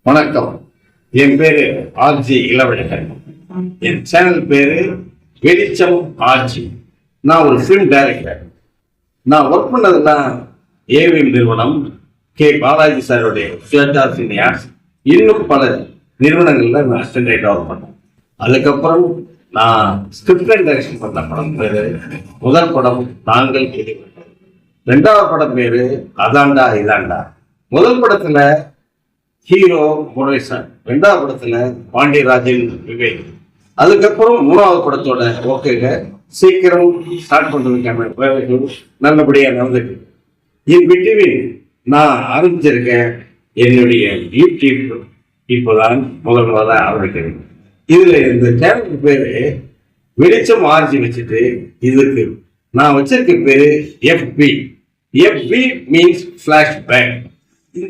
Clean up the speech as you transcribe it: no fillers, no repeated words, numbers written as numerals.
வணக்கம். என் பேரு ஆர்ஜி இளவழகன். என் சேனல் பேரு வெளிச்சம் ஆர்ஜி. நான் ஒரு ஃபிலிம் டைரக்டர். நான் ஒர்க் பண்ணதெல்லாம் ஏவிஎம் நிறுவனம், கே பாலாஜி சாருடைய சினியாஸ், இன்னும் பல நிறுவனங்கள்ல நான் அசிஸ்டன்ட் டைரக்டர் ஒர்க் பண்ணேன். அதுக்கப்புறம் நான் ஸ்கிரிப்ட் அண்ட் டைரக்ஷன் பண்ண படம் பேரு முதல் படம் நாங்கள் கேள்விப்பட்டோம். ரெண்டாவது படம் பேரு அதாண்டா இதாண்டா. முதல் படத்துல ஹீரோ முரளிசாமி, ரெண்டாவது படத்துல பாண்டியராஜன் விவேக். அதுக்கப்புறம் மூணாவது படத்தோட ஓகேங்க சீக்கிரம் ஸ்டார்ட் பண்றதுக்கான வேலைகள் நல்லபடியா நடந்துருக்கு. என் பிட்வீன் நான் ஆரம்பிச்சிருக்கேன் என்னுடைய யூடியூப் இப்போதான் முதல்ல ஆரம்பிக்கிறேன். இதுல இந்த சேனலுக்கு பேரு வெளிச்சம் ஆர்ஜி வச்சுட்டு இதுக்கு நான் வச்சிருக்க பேரு FB. FB means flashback.